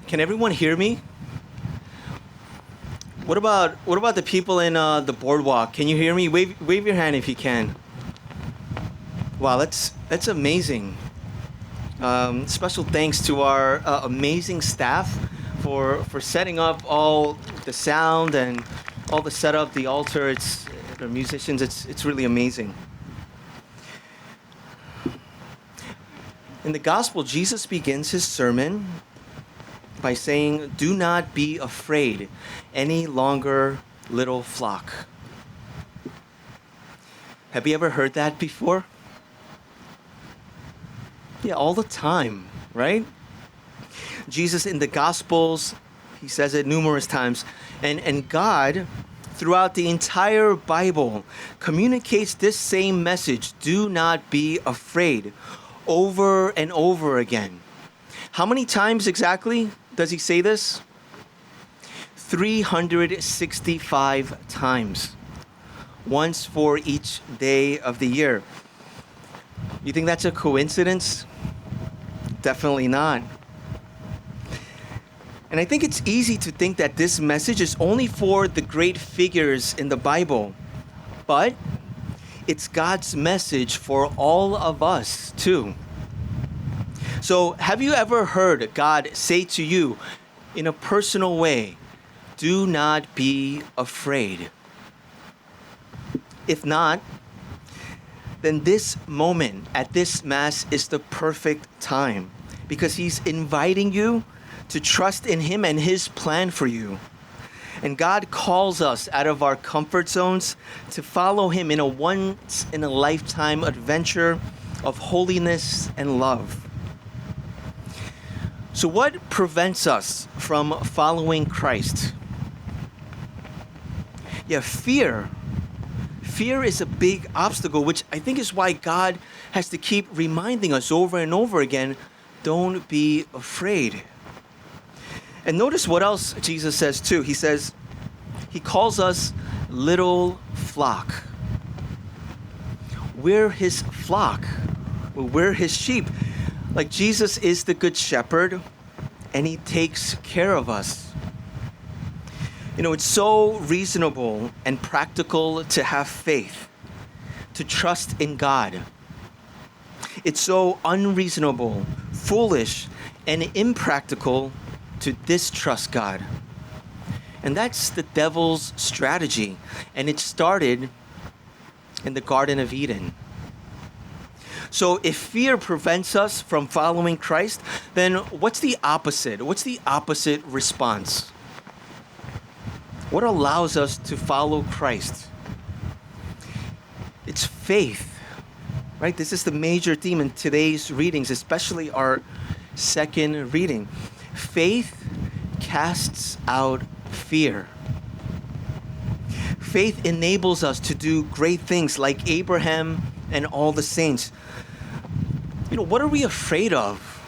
Can everyone hear me? What about the people in the boardwalk? Can you hear me? Wave your hand if you can. Wow, that's amazing. Special thanks to our amazing staff for setting up all the sound and all the setup, the altar. It's the musicians. It's really amazing. In the gospel, Jesus begins his sermon by saying, "Do not be afraid any longer, little flock." Have you ever heard that before? Yeah, all the time, right? Jesus in the Gospels, he says it numerous times. And God, throughout the entire Bible, communicates this same message: do not be afraid, over and over again. How many times exactly does he say this? 365 times. Once for each day of the year. You think that's a coincidence? Definitely not. And I think it's easy to think that this message is only for the great figures in the Bible. But it's God's message for all of us too. So, have you ever heard God say to you in a personal way, "Do not be afraid"? If not, then this moment at this Mass is the perfect time, because He's inviting you to trust in Him and His plan for you. And God calls us out of our comfort zones to follow Him in a once-in-a-lifetime adventure of holiness and love. So what prevents us from following Christ? Yeah, fear. Fear is a big obstacle, which I think is why God has to keep reminding us over and over again, don't be afraid. And notice what else Jesus says too. He calls us little flock. We're His flock. We're His sheep. Like Jesus is the good shepherd, and He takes care of us. You know, it's so reasonable and practical to have faith, to trust in God. It's so unreasonable, foolish, and impractical to distrust God. And that's the devil's strategy. And it started in the Garden of Eden. So if fear prevents us from following Christ, then what's the opposite? What's the opposite response? What allows us to follow Christ? It's faith, right? This is the major theme in today's readings, especially our second reading. Faith casts out fear. Faith enables us to do great things like Abraham and all the saints. You know, what are we afraid of?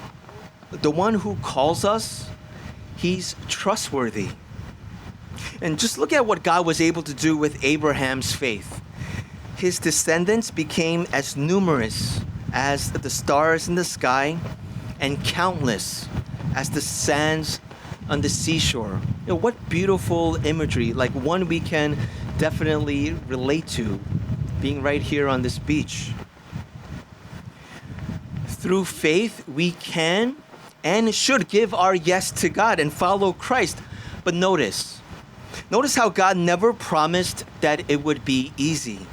The one who calls us, He's trustworthy. And just look at what God was able to do with Abraham's faith. His descendants became as numerous as the stars in the sky and countless as the sands on the seashore. You know, what beautiful imagery, like one we can definitely relate to, being right here on this beach. Through faith, we can and should give our yes to God and follow Christ. But notice how God never promised that it would be easy.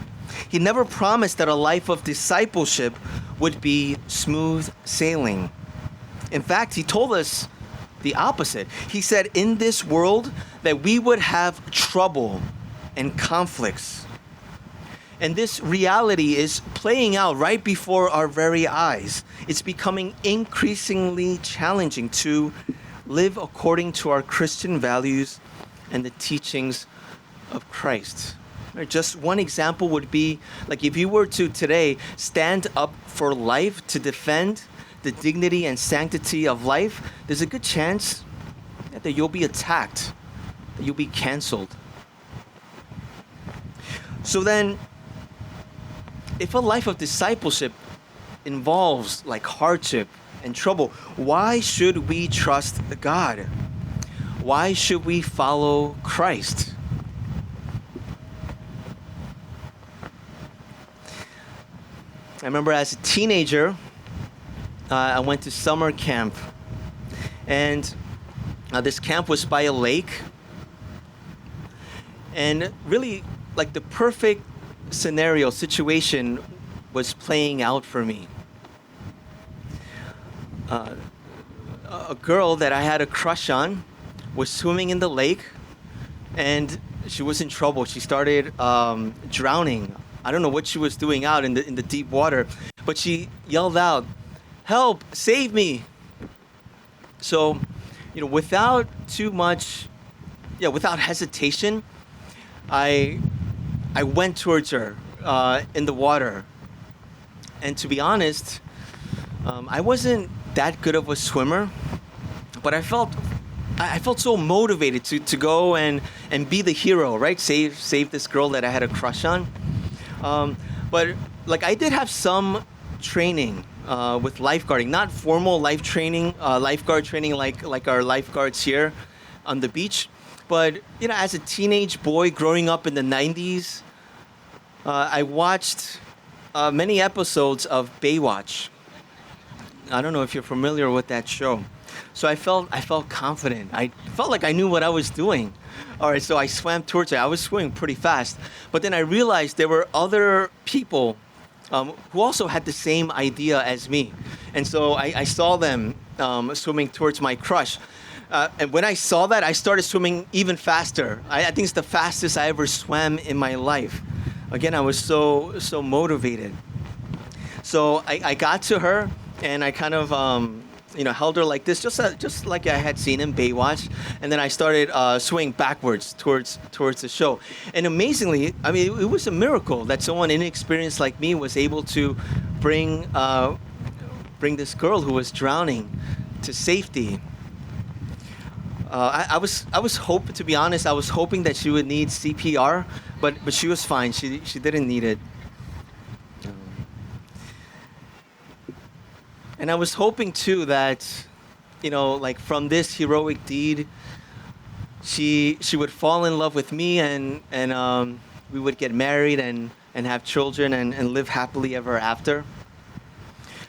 He never promised that a life of discipleship would be smooth sailing. In fact, He told us the opposite. He said in this world that we would have trouble and conflicts. And this reality is playing out right before our very eyes. It's becoming increasingly challenging to live according to our Christian values and the teachings of Christ. Just one example would be, like if you were to today stand up for life to defend the dignity and sanctity of life, there's a good chance that you'll be attacked, that you'll be canceled. So then, if a life of discipleship involves like hardship and trouble. Why should we trust God? Why should we follow Christ? I remember as a teenager, I went to summer camp, and this camp was by a lake, and really like the perfect situation was playing out for me. A girl that I had a crush on was swimming in the lake, and she was in trouble. She started drowning. I don't know what she was doing out in the deep water, but she yelled out, "Help! Save me!" So, without without hesitation, I went towards her in the water. And to be honest, I wasn't that good of a swimmer, but I felt so motivated to go and be the hero, right? Save this girl that I had a crush on. But like I did have some training with lifeguarding, not formal lifeguard training like our lifeguards here on the beach. But as a teenage boy growing up in the 90s, I watched many episodes of Baywatch. I don't know if you're familiar with that show. So I felt confident. I felt like I knew what I was doing. All right, so I swam towards her. I was swimming pretty fast. But then I realized there were other people who also had the same idea as me. And so I saw them swimming towards my crush. And when I saw that, I started swimming even faster. I think it's the fastest I ever swam in my life. Again, I was so motivated. So I got to her, and I kind of held her like this, just like I had seen in Baywatch, and then I started swinging backwards towards the show. And amazingly, I mean, it was a miracle that someone inexperienced like me was able to bring this girl who was drowning to safety. I was to be honest, I was hoping that she would need CPR, but she was fine. She didn't need it. And I was hoping too that, like from this heroic deed, she would fall in love with me, and we would get married and have children and live happily ever after.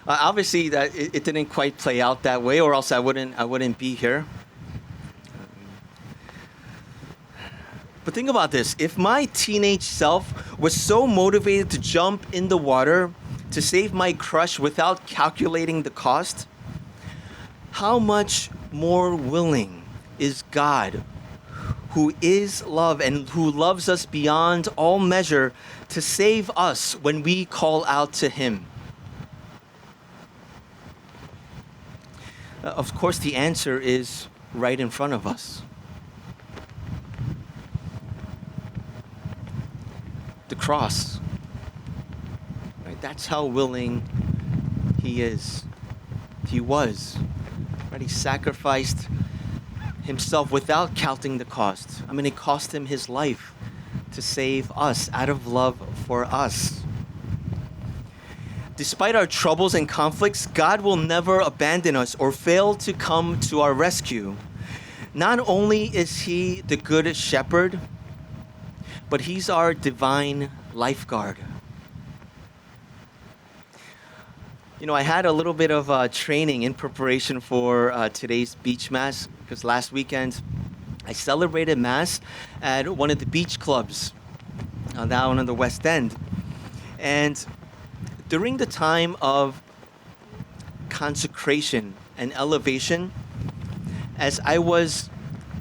Obviously, that it didn't quite play out that way, or else I wouldn't be here. But think about this. If my teenage self was so motivated to jump in the water to save my crush without calculating the cost, how much more willing is God, who is love and who loves us beyond all measure, to save us when we call out to Him? Of course, the answer is right in front of us. The cross. Right? That's how willing He is. He was. Right? He sacrificed Himself without counting the cost. I mean, it cost Him His life to save us out of love for us. Despite our troubles and conflicts, God will never abandon us or fail to come to our rescue. Not only is He the good shepherd, but He's our divine lifeguard. I had a little bit of training in preparation for today's beach mass, because last weekend I celebrated mass at one of the beach clubs down on the West End. And during the time of consecration and elevation, as I was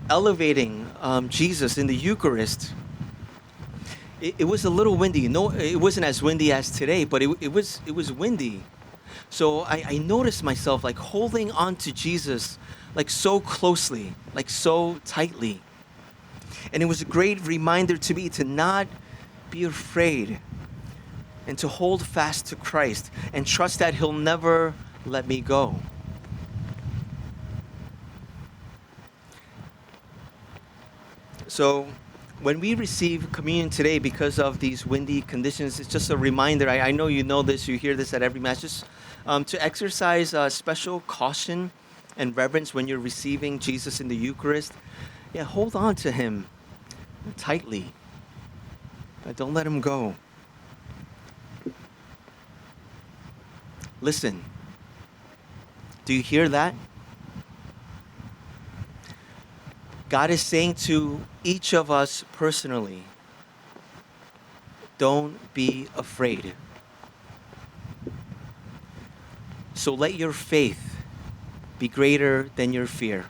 elevating Jesus in the Eucharist, it was a little windy. No, it wasn't as windy as today, but it was windy. So I noticed myself like holding on to Jesus like so closely, like so tightly. And it was a great reminder to me to not be afraid and to hold fast to Christ and trust that He'll never let me go. So when we receive communion today, because of these windy conditions, it's just a reminder. I know you know this, you hear this at every Mass, just to exercise special caution and reverence when you're receiving Jesus in the Eucharist. Yeah, hold on to him tightly. Don't let him go. Listen. Do you hear that? God is saying to each of us personally, don't be afraid. So let your faith be greater than your fear.